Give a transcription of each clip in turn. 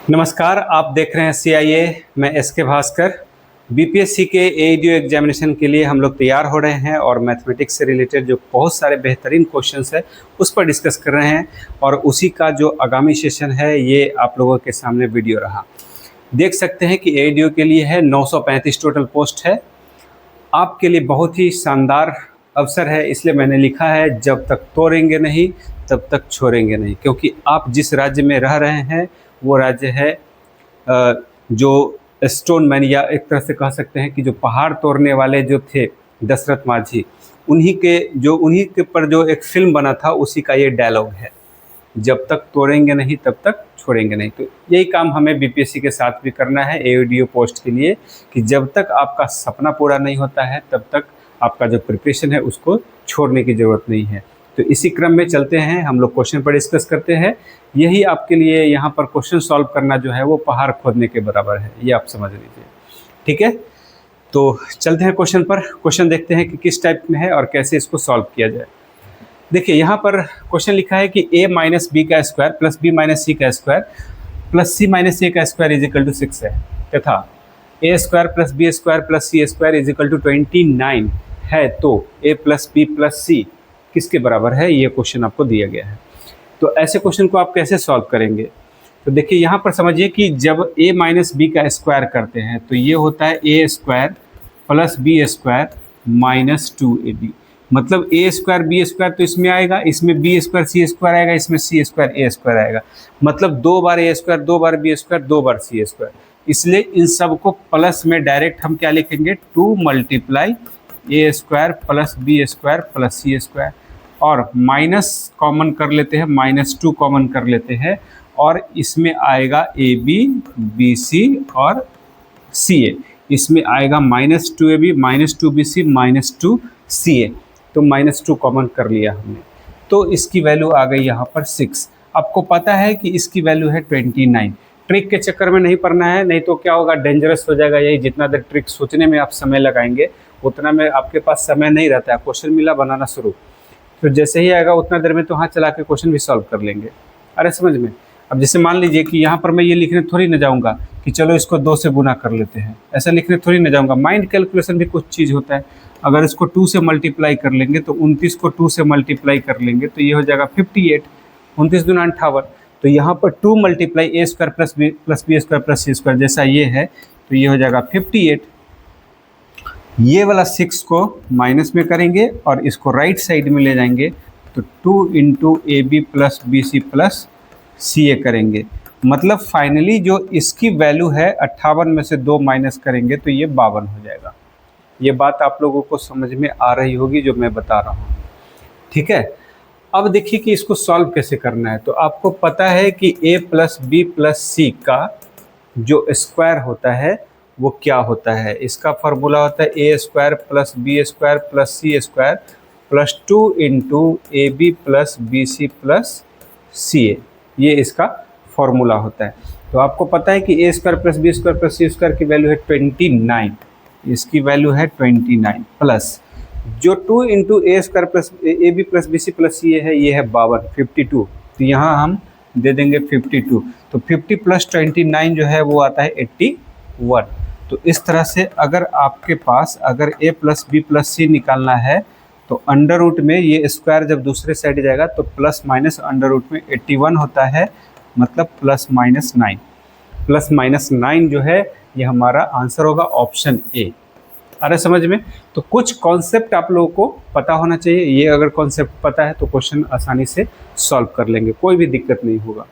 नमस्कार, आप देख रहे हैं CIA। मैं SK भास्कर। BPSC के AEDO एग्जामिनेशन के लिए हम लोग तैयार हो रहे हैं और मैथमेटिक्स से रिलेटेड जो बहुत सारे बेहतरीन क्वेश्चंस है उस पर डिस्कस कर रहे हैं और उसी का जो आगामी सेशन है ये आप लोगों के सामने वीडियो रहा। देख सकते हैं कि AEDO के लिए है 935 टोटल पोस्ट है। आपके लिए बहुत ही शानदार अवसर है, इसलिए मैंने लिखा है जब तक तोड़ेंगे नहीं तब तक छोड़ेंगे नहीं, क्योंकि आप जिस राज्य में रह रहे हैं वो राज्य है जो स्टोन मैन, या एक तरह से कह सकते हैं कि जो पहाड़ तोड़ने वाले जो थे दशरथ माझी, उन्हीं के पर जो एक फिल्म बना था उसी का ये डायलॉग है, जब तक तोड़ेंगे नहीं तब तक छोड़ेंगे नहीं। तो यही काम हमें BPSC के साथ भी करना है AEDO पोस्ट के लिए, कि जब तक आपका सपना पूरा नहीं होता है तब तक आपका जो प्रिपरेशन है उसको छोड़ने की ज़रूरत नहीं है। तो इसी क्रम में चलते हैं, हम लोग क्वेश्चन पर डिस्कस करते हैं। यही आपके लिए यहाँ पर क्वेश्चन सॉल्व करना जो है वो पहाड़ खोदने के बराबर है, ये आप समझ लीजिए। ठीक है, तो चलते हैं क्वेश्चन पर। क्वेश्चन देखते हैं कि किस टाइप में है और कैसे इसको सॉल्व किया जाए। देखिए यहाँ पर क्वेश्चन लिखा है कि a माइनस बी का square plus b minus c का square plus c minus a का स्क्वायर इज इक्वल टू 6 है, तथा a square plus B square plus C square is equal to 29 है, तो a plus b plus c किसके बराबर है, ये क्वेश्चन आपको दिया गया है। तो ऐसे क्वेश्चन को आप कैसे सॉल्व करेंगे, तो देखिए यहाँ पर समझिए कि जब a माइनस बी का स्क्वायर करते हैं तो ये होता है a square plus B square minus 2ab, मतलब a स्क्वायर बी स्क्वायर तो इसमें आएगा, इसमें b स्क्वायर सी स्क्वायर आएगा, इसमें c स्क्वायर a स्क्वायर आएगा, मतलब 2 बार a square 2 bar b square 2 bar c square. इसलिए इन सब को प्लस में डायरेक्ट हम क्या लिखेंगे, 2 multiply a square plus B square plus c square, और माइनस कॉमन कर लेते हैं, -2 कॉमन कर लेते हैं, और इसमें आएगा AB BC और CA, इसमें आएगा -2AB -2BC -2CA, तो -2 कॉमन कर लिया हमने, तो इसकी वैल्यू आ गई यहाँ पर 6। आपको पता है कि इसकी वैल्यू है 29। ट्रिक के चक्कर में नहीं पड़ना है, नहीं तो क्या होगा, डेंजरस हो जाएगा। यही जितना देर ट्रिक सोचने में आप समय लगाएंगे उतना में आपके पास समय नहीं रहता है, क्वेश्चन मिला बनाना शुरू, तो जैसे ही आएगा उतना देर में तो हाथ चला के क्वेश्चन भी सॉल्व कर लेंगे। अरे समझ में। अब जैसे मान लीजिए कि यहाँ पर मैं ये लिखने थोड़ी न जाऊँगा कि चलो इसको 2 से गुना कर लेते हैं, ऐसा लिखने थोड़ी न जाऊँगा। माइंड कैलकुलेशन भी कुछ चीज़ होता है। अगर इसको 2 से मल्टीप्लाई कर लेंगे तो 29 को 2 से मल्टीप्लाई कर लेंगे तो ये हो जाएगा 58, 29 दूना 58। तो यहाँ पर 2 multiply a square plus B square plus C square जैसा ये है, तो ये हो जाएगा 58। ये वाला 6 को माइनस में करेंगे और इसको राइट साइड में ले जाएंगे, तो 2 into AB plus BC plus CA करेंगे, मतलब फाइनली जो इसकी वैल्यू है 58 में से 2 माइनस करेंगे तो ये 52 हो जाएगा। ये बात आप लोगों को समझ में आ रही होगी जो मैं बता रहा हूँ। ठीक है, अब देखिए कि इसको सॉल्व कैसे करना है। तो आपको पता है कि a प्लस बी प्लस सी का जो स्क्वायर होता है वो क्या होता है, इसका फार्मूला होता है a square plus B square plus C square plus 2 into AB plus BC plus CA, ये इसका फॉर्मूला होता है। तो आपको पता है कि a square plus B square plus C square की वैल्यू है 29, इसकी वैल्यू है 29, प्लस जो 2 into A square plus AB plus BC plus CA है, ये है 52 तो यहाँ हम दे देंगे 52। तो 50 प्लस 29 जो है वो आता है 81। तो इस तरह से अगर आपके पास अगर a प्लस बी प्लस सी निकालना है तो अंडर रूट में ये स्क्वायर जब दूसरे साइड जाएगा तो प्लस माइनस अंडर रूट में 81 होता है, मतलब प्लस माइनस 9 जो है ये हमारा आंसर होगा ऑप्शन ए। अरे समझ में। तो कुछ कॉन्सेप्ट आप लोगों को पता होना चाहिए, ये अगर कॉन्सेप्ट पता है तो क्वेश्चन आसानी से सॉल्व कर लेंगे, कोई भी दिक्कत नहीं होगा।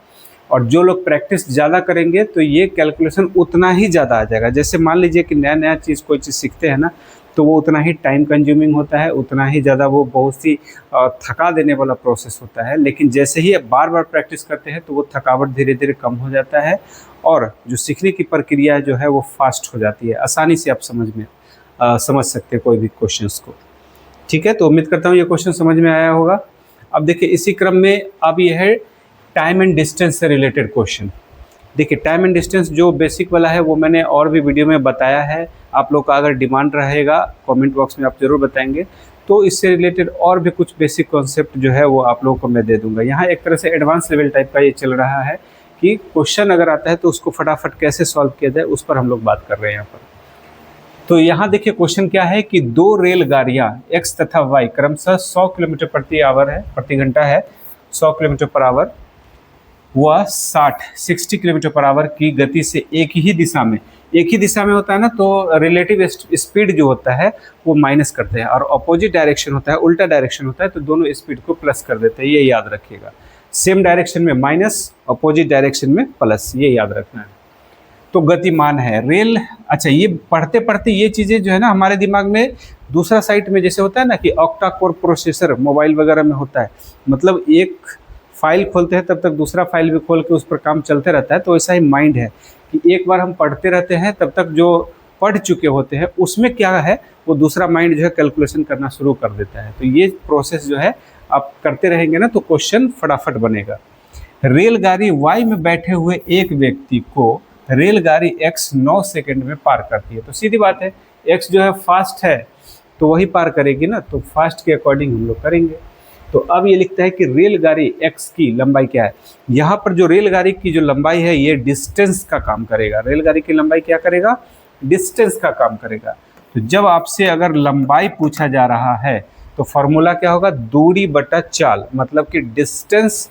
और जो लोग प्रैक्टिस ज़्यादा करेंगे तो ये कैलकुलेशन उतना ही ज़्यादा आ जाएगा। जैसे मान लीजिए कि नया चीज़ कोई चीज़ सीखते हैं ना, तो वो उतना ही टाइम कंज्यूमिंग होता है, उतना ही ज़्यादा वो बहुत सी थका देने वाला प्रोसेस होता है। लेकिन जैसे ही बार बार प्रैक्टिस करते हैं तो वो थकावट धीरे धीरे कम हो जाता है और जो सीखने की प्रक्रिया जो है वो फास्ट हो जाती है, आसानी से आप समझ सकते हैं कोई भी क्वेश्चंस को। ठीक है, तो उम्मीद करता हूँ ये क्वेश्चन समझ में आया होगा। अब देखिए इसी क्रम में अब ये है टाइम एंड डिस्टेंस से रिलेटेड क्वेश्चन। देखिए टाइम एंड डिस्टेंस जो बेसिक वाला है वो मैंने और भी वीडियो में बताया है, आप लोग का अगर डिमांड रहेगा कमेंट बॉक्स में आप ज़रूर बताएंगे तो इससे रिलेटेड और भी कुछ बेसिक कॉन्सेप्ट जो है वो आप लोगों को मैं दे दूंगा। यहाँ एक तरह से एडवांस लेवल टाइप का ये चल रहा है कि क्वेश्चन अगर आता है तो उसको फटाफट कैसे सॉल्व किया जाए, उस पर हम लोग बात कर रहे हैं यहाँ पर। तो यहाँ देखिए क्वेश्चन क्या है कि दो रेलगाड़ियाँ x तथा y क्रमशः 100 किलोमीटर प्रति घंटा है 100 किलोमीटर पर आवर व 60 किलोमीटर पर आवर की गति से एक ही दिशा में होता है ना, तो रिलेटिव स्पीड जो होता है वो माइनस करते हैं, और अपोजिट डायरेक्शन होता है, उल्टा डायरेक्शन होता है, तो दोनों स्पीड को प्लस कर देते हैं, ये याद रखिएगा। सेम डायरेक्शन में माइनस, अपोजिट डायरेक्शन में प्लस, ये याद रखना है। तो गतिमान है रेल। अच्छा, ये पढ़ते पढ़ते ये चीज़ें जो है ना हमारे दिमाग में दूसरा साइट में जैसे होता है ना कि ऑक्टा कोर प्रोसेसर मोबाइल वगैरह में होता है, मतलब एक फाइल खोलते हैं तब तक दूसरा फाइल भी खोल के उस पर काम चलते रहता है, तो ऐसा ही माइंड है कि एक बार हम पढ़ते रहते हैं तब तक जो पढ़ चुके होते हैं उसमें क्या है वो दूसरा माइंड जो है कैलकुलेशन करना शुरू कर देता है। तो ये प्रोसेस जो है आप करते रहेंगे ना तो क्वेश्चन फटाफट बनेगा। रेलगाड़ी वाई में बैठे हुए एक व्यक्ति को रेलगाड़ी x 9 सेकंड में पार करती है। तो सीधी बात है, x जो है फास्ट है तो वही पार करेगी ना, तो फास्ट के अकॉर्डिंग हम लोग करेंगे। तो अब ये लिखता है कि रेलगाड़ी x की लंबाई क्या है। यहाँ पर जो रेलगाड़ी की जो लंबाई है ये डिस्टेंस का काम करेगा। रेलगाड़ी की लंबाई क्या करेगा, डिस्टेंस का काम करेगा। तो जब आपसे अगर लंबाई पूछा जा रहा है तो फॉर्मूला क्या होगा, दूरी बटा चाल, मतलब कि डिस्टेंस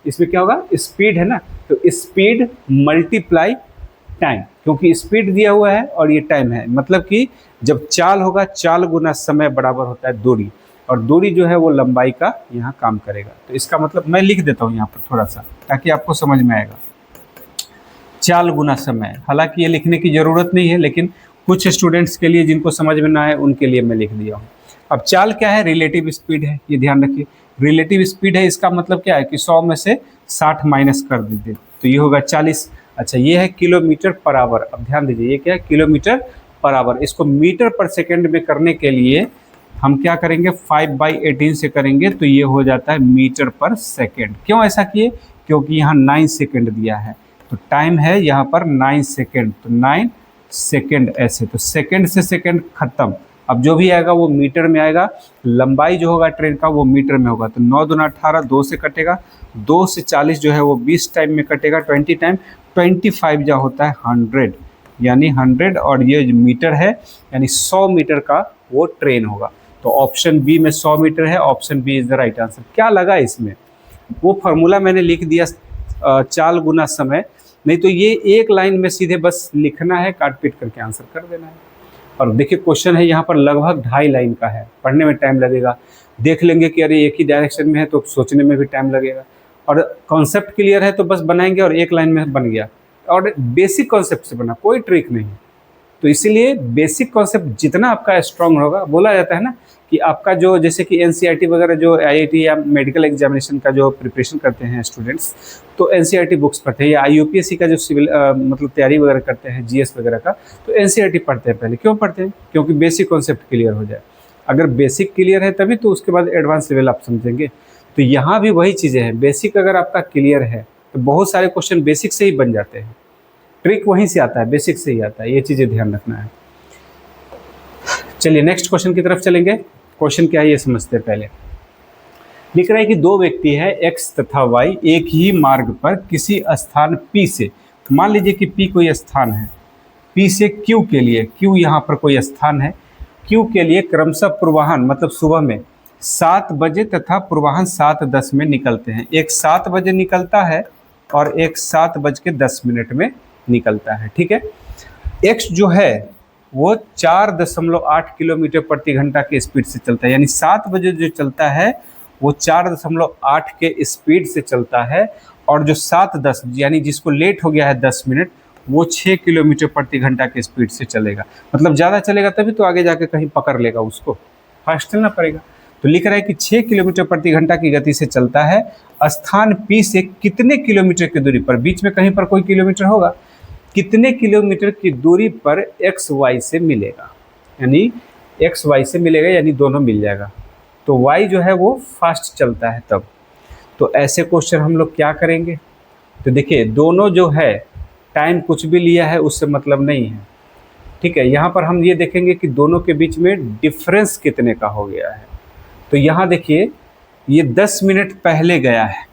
इसमें क्या होगा, स्पीड है ना, तो स्पीड मल्टीप्लाई टाइम, क्योंकि स्पीड दिया हुआ है और ये टाइम है, मतलब कि जब चाल होगा चाल गुना समय बराबर होता है दूरी, और दूरी जो है वो लंबाई का यहाँ काम करेगा। तो इसका मतलब मैं लिख देता हूँ यहाँ पर थोड़ा सा ताकि आपको समझ में आएगा, चाल गुना समय। हालांकि ये लिखने की ज़रूरत नहीं है, लेकिन कुछ स्टूडेंट्स के लिए जिनको समझ में ना आए उनके लिए मैं लिख दिया हूँ। अब चाल क्या है, रिलेटिव स्पीड है, ये ध्यान रखिए। रिलेटिव स्पीड है, इसका मतलब क्या है कि 100 में से 60 माइनस कर दीजिए तो ये होगा 40। अच्छा, ये है किलोमीटर पर आवर। अब ध्यान दीजिए ये क्या है, किलोमीटर पर आवर। इसको मीटर पर सेकंड में करने के लिए हम क्या करेंगे, 5/18 से करेंगे तो ये हो जाता है मीटर पर सेकंड। क्यों ऐसा किए, क्योंकि यहाँ 9 सेकंड दिया है, तो टाइम है यहाँ पर 9 सेकंड, तो 9 सेकंड ऐसे, तो सेकंड से सेकंड खत्म। अब जो भी आएगा वो मीटर में आएगा, लंबाई जो होगा ट्रेन का वो मीटर में होगा। तो 9 दूना 18, 2 से कटेगा, 2 से 40 जो है वो 20 टाइम में कटेगा, 20 टाइम 25 जो होता है 100, यानी 100, और ये मीटर है यानी 100 मीटर का वो ट्रेन होगा। तो ऑप्शन बी में 100 मीटर है, option b is the right answer. क्या लगा इसमें, वो फार्मूला मैंने लिख दिया, चाल गुना समय, नहीं तो ये एक लाइन में सीधे बस लिखना है, काट पीट करके आंसर कर देना है। और देखिए क्वेश्चन है यहाँ पर लगभग 2.5 लाइन का है, पढ़ने में टाइम लगेगा। देख लेंगे कि अरे एक ही डायरेक्शन में है तो सोचने में भी टाइम लगेगा, और कॉन्सेप्ट क्लियर है तो बस बनाएंगे और एक लाइन में बन गया, और बेसिक कॉन्सेप्ट से बना, कोई ट्रिक नहीं। तो इसीलिए बेसिक कॉन्सेप्ट जितना आपका स्ट्रांग होगा, बोला जाता है ना कि आपका जो जैसे कि एनसीईआरटी वगैरह जो आईआईटी या मेडिकल एग्जामिनेशन का जो प्रिपरेशन करते हैं स्टूडेंट्स, तो एनसीईआरटी बुक्स पढ़ते हैं, या यूपीएससी का जो सिविल मतलब तैयारी वगैरह करते हैं जीएस वगैरह का, तो एनसीईआरटी पढ़ते हैं पहले। क्यों पढ़ते हैं, क्योंकि बेसिक कॉन्सेप्ट क्लियर हो जाए। अगर बेसिक क्लियर है तभी तो उसके बाद एडवांस लेवल आप समझेंगे। तो यहाँ भी वही चीज़ें हैं, बेसिक अगर आपका क्लियर है तो बहुत सारे क्वेश्चन बेसिक से ही बन जाते हैं, ट्रिक वहीं से आता है, बेसिक से ही आता है, ये चीज़ें ध्यान रखना है। चलिए नेक्स्ट क्वेश्चन की तरफ चलेंगे। क्वेश्चन क्या है ये समझते हैं पहले। लिख रहा है कि दो व्यक्ति है x तथा y एक ही मार्ग पर किसी स्थान P से, मान लीजिए कि P कोई स्थान है, P से Q के लिए, Q यहाँ पर कोई स्थान है, Q के लिए क्रमशः पूर्वाह्न मतलब सुबह में 7 बजे तथा पूर्वाह्न 7:10 में निकलते हैं। एक 7 बजे निकलता है और एक 7:10 में निकलता है, ठीक है। x जो है वो 4.8 किलोमीटर प्रति घंटा के स्पीड से चलता है, यानी 7 बजे जो चलता है वो 4.8 के स्पीड से चलता है, और जो 7:10 यानी जिसको लेट हो गया है 10 मिनट, वो 6 किलोमीटर प्रति घंटा के स्पीड से चलेगा। मतलब ज़्यादा चलेगा तभी तो आगे जाके कहीं पकड़ लेगा, उसको फास्ट चलना पड़ेगा। तो लिख रहा है कि 6 किलोमीटर प्रति घंटा की गति से चलता है, स्थान P से कितने किलोमीटर की दूरी पर, बीच में कहीं पर कोई किलोमीटर होगा, कितने किलोमीटर की दूरी पर XY से मिलेगा, यानी XY से मिलेगा, यानी दोनों मिल जाएगा। तो Y जो है वो फास्ट चलता है तब। तो ऐसे क्वेश्चन हम लोग क्या करेंगे, तो देखिए दोनों जो है टाइम कुछ भी लिया है उससे मतलब नहीं है, ठीक है। यहाँ पर हम ये देखेंगे कि दोनों के बीच में डिफरेंस कितने का हो गया है। तो यहाँ देखिए ये 10 मिनट पहले गया है,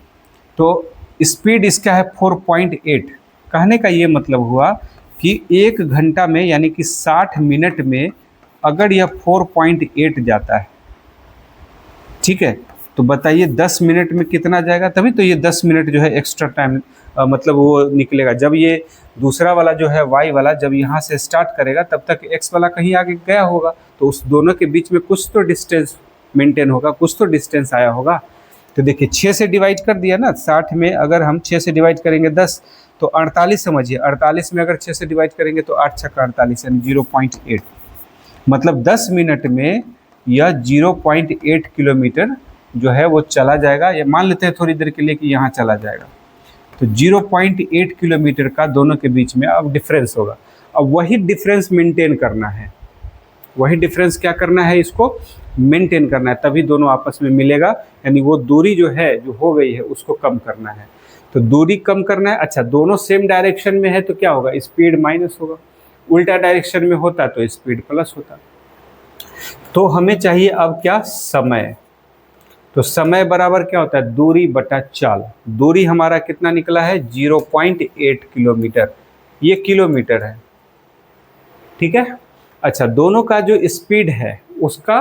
तो स्पीड इसका है 4.8। कहने का ये मतलब हुआ कि 1 घंटा में यानी कि 60 मिनट में अगर यह 4.8 जाता है, ठीक है, तो बताइए 10 मिनट में कितना जाएगा। तभी तो ये 10 मिनट जो है एक्स्ट्रा टाइम मतलब वो निकलेगा। जब ये दूसरा वाला जो है y वाला जब यहाँ से स्टार्ट करेगा तब तक x वाला कहीं आगे गया होगा, तो उस दोनों के बीच में कुछ तो डिस्टेंस मेंटेन होगा, कुछ तो डिस्टेंस आया होगा। तो देखिए 6 से डिवाइड कर दिया ना, 60 में अगर हम 6 से डिवाइड करेंगे 10 तो 48, समझिए 48 में अगर 6 से डिवाइड करेंगे तो 8 छक्का 48 यानी 0.8, मतलब 10 मिनट में यह 0.8 किलोमीटर जो है वो चला जाएगा। ये मान लेते हैं थोड़ी देर के लिए कि यहाँ चला जाएगा, तो 0.8 किलोमीटर का दोनों के बीच में अब डिफरेंस होगा। अब वही डिफरेंस मेंटेन करना है, वही डिफरेंस क्या करना है, इसको मेंटेन करना है, तभी दोनों आपस में मिलेगा। यानी वो दूरी जो है जो हो गई है उसको कम करना है, तो दूरी कम करना है। अच्छा, दोनों सेम डायरेक्शन में है तो क्या होगा, स्पीड माइनस होगा। उल्टा डायरेक्शन में होता तो स्पीड प्लस होता। तो हमें चाहिए अब क्या, समय। तो समय बराबर क्या होता है, दूरी बटा चाल। दूरी हमारा कितना निकला है, 0.8 किलोमीटर, ये किलोमीटर है, ठीक है। अच्छा, दोनों का जो स्पीड है उसका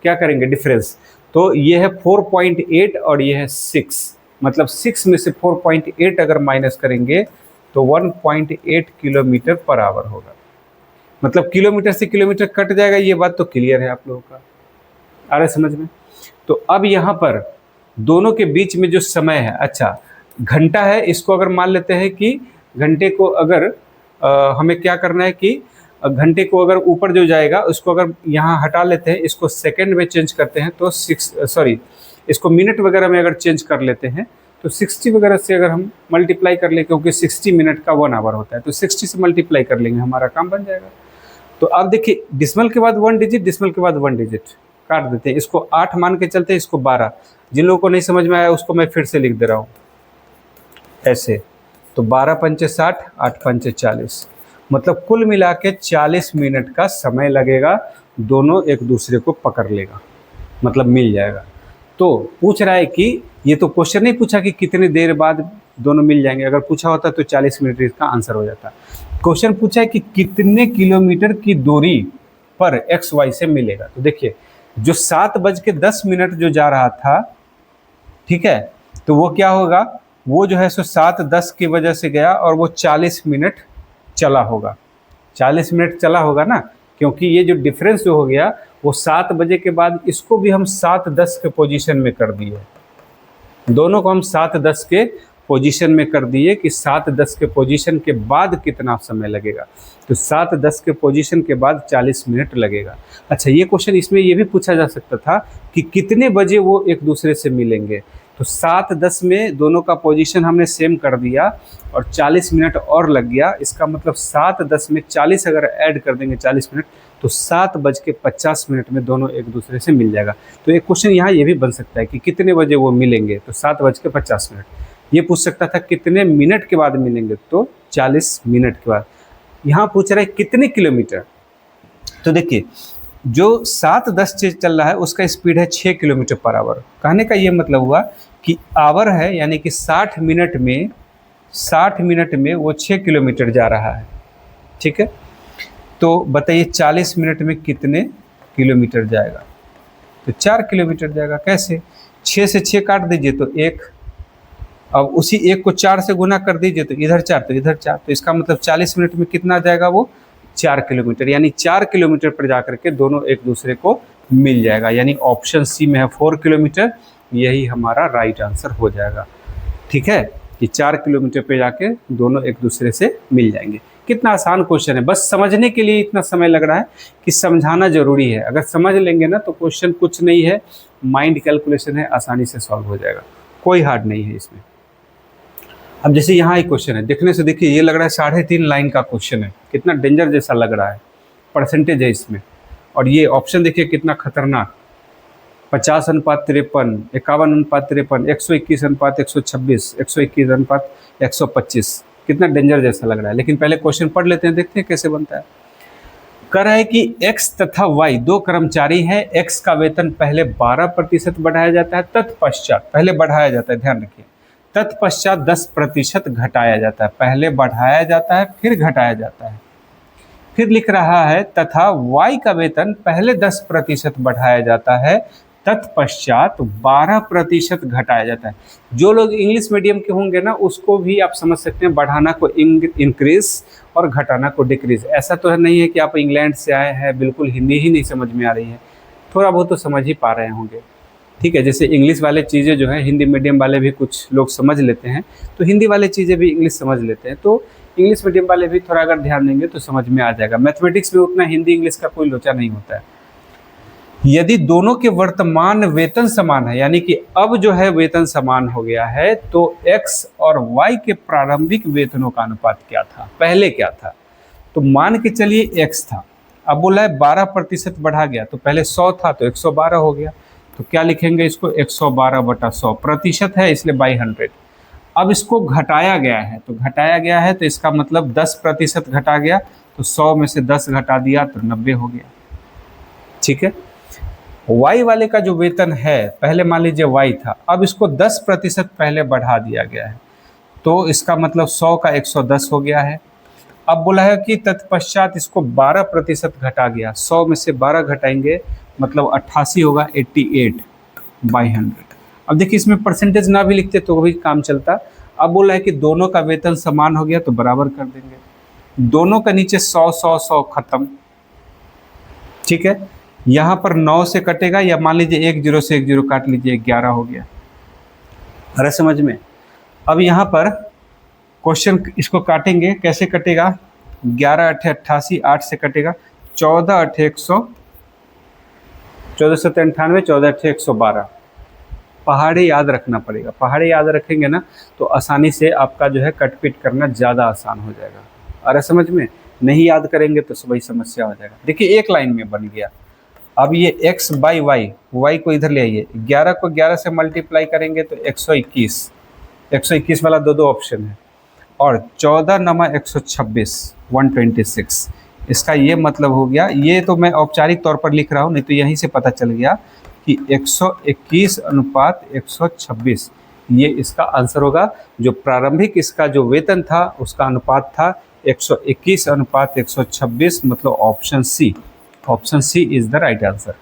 क्या करेंगे, डिफरेंस। तो ये है 4.8 और ये है 6, मतलब 6 में से 4.8 अगर माइनस करेंगे तो 1.8 किलोमीटर पर आवर होगा। मतलब किलोमीटर से किलोमीटर कट जाएगा, ये बात तो क्लियर है आप लोगों का, आ रहा है समझ में। तो अब यहाँ पर दोनों के बीच में जो समय है, अच्छा घंटा है, इसको अगर मान लेते हैं कि घंटे को अगर हमें क्या करना है कि घंटे को अगर ऊपर जो जाएगा उसको अगर यहाँ हटा लेते हैं, इसको सेकंड में चेंज करते हैं तो इसको मिनट वगैरह में अगर चेंज कर लेते हैं तो 60 वगैरह से अगर हम मल्टीप्लाई कर लें, क्योंकि 60 मिनट का 1 आवर होता है, तो 60 से मल्टीप्लाई कर लेंगे, हमारा काम बन जाएगा। तो अब देखिए डिसमल के बाद 1 डिजिट, डिसमल के बाद 1 डिजिट काट देते हैं, इसको 8 मान के चलते हैं, इसको 12। जिन लोगों को नहीं समझ में आया उसको मैं फिर से लिख दे रहा हूँ ऐसे। तो 12 पंचे 60, 8 पंचे 40, मतलब कुल मिला के 40 मिनट का समय लगेगा, दोनों एक दूसरे को पकड़ लेगा, मतलब मिल जाएगा। तो पूछ रहा है कि ये तो क्वेश्चन नहीं पूछा कि कितने देर बाद दोनों मिल जाएंगे, अगर पूछा होता तो 40 मिनट इसका आंसर हो जाता। क्वेश्चन पूछा है कि कितने किलोमीटर की दूरी पर एक्स वाई से मिलेगा। तो देखिए जो 7:10 जो जा रहा था, ठीक है, तो वो क्या होगा, वो जो है सो 7:10 की वजह से गया और वो 40 मिनट चला होगा, 40 मिनट चला होगा ना, क्योंकि ये जो डिफरेंस जो हो गया वो 7 बजे के बाद इसको भी हम 7:10 के पोजीशन में कर दिए, दोनों को हम 7:10 के पोजीशन में कर दिए कि 7:10 के पोजीशन के बाद कितना समय लगेगा। तो 7:10 के पोजीशन के बाद 40 मिनट लगेगा। अच्छा, ये क्वेश्चन इसमें ये भी पूछा जा सकता था कि कितने बजे वो एक दूसरे से मिलेंगे। तो 7:10 में दोनों का पोजीशन हमने सेम कर दिया और 40 मिनट और लग गया। इसका मतलब 7:10 में 40 अगर ऐड कर देंगे 40 मिनट तो 7:50 में दोनों एक दूसरे से मिल जाएगा। तो एक क्वेश्चन यहाँ ये भी बन सकता है कि कितने बजे वो मिलेंगे, तो 7:50। ये पूछ सकता था कितने मिनट के बाद मिलेंगे, तो 40 मिनट के बाद। यहाँ पूछ रहा है कितने किलोमीटर। तो देखिए जो 7:10 से चल रहा है उसका स्पीड है 6 किलोमीटर पर आवर। कहने का ये मतलब हुआ कि आवर है, यानी कि 60 मिनट में वो 6 किलोमीटर जा रहा है, ठीक है। तो बताइए 40 मिनट में कितने किलोमीटर जाएगा, तो 4 किलोमीटर जाएगा। कैसे, 6 से 6 काट दीजिए तो 1, अब उसी 1 को 4 से गुना कर दीजिए तो इधर 4 तो इधर 4, तो इसका मतलब 40 मिनट में कितना जाएगा, वो 4 किलोमीटर। यानी 4 किलोमीटर पर जाकर के दोनों एक दूसरे को मिल जाएगा। यानी ऑप्शन सी में है 4 किलोमीटर, यही हमारा राइट आंसर हो जाएगा, ठीक है, कि 4 किलोमीटर पे जाके दोनों एक दूसरे से मिल जाएंगे। कितना आसान क्वेश्चन है, बस समझने के लिए इतना समय लग रहा है कि समझाना जरूरी है। अगर समझ लेंगे ना तो क्वेश्चन कुछ नहीं है, माइंड कैलकुलेशन है, आसानी से सॉल्व हो जाएगा, कोई हार्ड नहीं है इसमें। अब जैसे यहाँ एक क्वेश्चन है, देखने से देखिए ये लग रहा है 3.5 लाइन का क्वेश्चन है, कितना डेंजर जैसा लग रहा है, परसेंटेज है इसमें। और ये ऑप्शन देखिए कितना खतरनाक, 50:53, 51:53, 121:126, 121:125, कितना डेंजर जैसा लग रहा है। लेकिन पहले क्वेश्चन पढ़ लेते हैं, देखते हैं कैसे बनता है। कह रहा है कि x तथा y 2 कर्मचारी हैं, x का वेतन पहले 12% बढ़ाया जाता है, तत्पश्चात, पहले बढ़ाया जाता है, ध्यान रखिए, तत्पश्चात 10% घटाया जाता है। पहले बढ़ाया जाता है फिर घटाया जाता है। फिर लिख रहा है तथा y का वेतन पहले 10% बढ़ाया जाता है, तत्पश्चात 12% घटाया जाता है। जो लोग इंग्लिश मीडियम के होंगे ना, उसको भी आप समझ सकते हैं बढ़ाना को इंक्रीज और घटाना को डिक्रीज। ऐसा तो है नहीं है कि आप इंग्लैंड से आए हैं बिल्कुल हिंदी ही नहीं समझ में आ रही है, थोड़ा बहुत तो समझ ही पा रहे होंगे। ठीक है, जैसे इंग्लिश वाले चीज़ें जो है हिंदी मीडियम वाले भी कुछ लोग समझ लेते हैं, तो हिंदी वाले चीज़ें भी इंग्लिश समझ लेते हैं, तो इंग्लिश मीडियम वाले भी थोड़ा अगर ध्यान देंगे तो समझ में आ जाएगा। मैथमेटिक्स में उतना हिंदी इंग्लिश का कोई लोचा नहीं होता है। यदि दोनों के वर्तमान वेतन समान है, यानी कि अब जो है वेतन समान हो गया है, तो x और y के प्रारंभिक वेतनों का अनुपात क्या था, पहले क्या था। तो मान के चलिए x था, अब बोला है 12% बढ़ा गया, तो पहले 100 था तो 112 हो गया। तो क्या लिखेंगे इसको, 112/100, प्रतिशत है इसलिए बाई 100। अब इसको घटाया गया है, तो घटाया गया है तो इसका मतलब 10% घटा गया, तो 100 में से 10 घटा दिया तो 90 हो गया। ठीक है, y वाले का जो वेतन है, पहले मान लीजिए y था, अब इसको 10% पहले बढ़ा दिया गया है, तो इसका मतलब 100 का 110 हो गया है। अब बोला है कि तत्पश्चात इसको 12% घटा गया, 100 में से 12 घटाएंगे मतलब 88 होगा, 88/100। अब देखिए इसमें परसेंटेज ना भी लिखते तो भी काम चलता। अब बोला है कि दोनों का वेतन समान हो गया तो बराबर कर देंगे, दोनों का नीचे 100 खत्म। ठीक है, यहाँ पर 9 से कटेगा, या मान लीजिए 1 0 से 1 0 काट लीजिए, 11 हो गया। अरे समझ में। अब यहाँ पर क्वेश्चन इसको काटेंगे, कैसे कटेगा, 11 8 88, 8 से कटेगा 14 8 100, 1498, 14 8 112। पहाड़े याद रखना पड़ेगा, पहाड़े याद रखेंगे ना तो आसानी से आपका जो है कटपीट करना ज़्यादा आसान हो जाएगा। अरे समझ में, नहीं याद करेंगे तो वही समस्या हो जाएगा। देखिए एक लाइन में बन गया। अब ये x बाई y को इधर ले आइए, 11 को 11 से मल्टीप्लाई करेंगे तो 121 वाला दो ऑप्शन है, और 14 नमा 126, 126। इसका ये मतलब हो गया, ये तो मैं औपचारिक तौर पर लिख रहा हूँ, नहीं तो यहीं से पता चल गया कि 121/126 ये इसका आंसर होगा। जो प्रारंभिक इसका जो वेतन था उसका अनुपात था 121/126, मतलब option c. Option c is the right answer.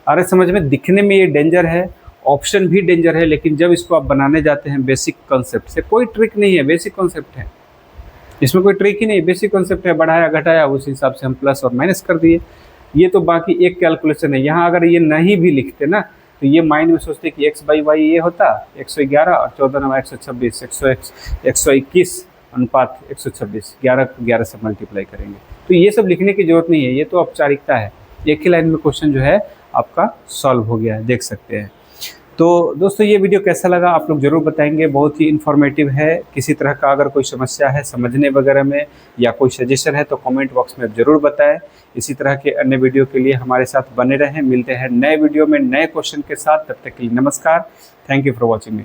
अरे समझ में, दिखने में ये डेंजर है, ऑप्शन भी डेंजर है, लेकिन जब इसको आप बनाने जाते हैं बेसिक कॉन्सेप्ट से, कोई ट्रिक नहीं है, बेसिक कॉन्सेप्ट है, इसमें कोई ट्रिक ही नहीं, बेसिक कॉन्सेप्ट है, बढ़ाया घटाया उस हिसाब से हम प्लस और माइनस कर दिए। ये तो बाकी एक कैलकुलेशन है। यहाँ अगर ये नहीं भी लिखते ना तो ये माइंड में सोचते कि x बाई वाई ये होता 111 और 14 नमा 126, 121/126, 11 को 11 से मल्टीप्लाई करेंगे। तो ये सब लिखने की जरूरत नहीं है, ये तो औपचारिकता है। एक ही लाइन में क्वेश्चन जो है आपका सॉल्व हो गया है, देख सकते हैं। तो दोस्तों ये वीडियो कैसा लगा आप लोग ज़रूर बताएंगे, बहुत ही इन्फॉर्मेटिव है। किसी तरह का अगर कोई समस्या है समझने वगैरह में या कोई सजेशन है तो कमेंट बॉक्स में ज़रूर बताएं। इसी तरह के अन्य वीडियो के लिए हमारे साथ बने रहें। मिलते हैं नए वीडियो में नए क्वेश्चन के साथ, तब तक के लिए नमस्कार। Thank you for watching me.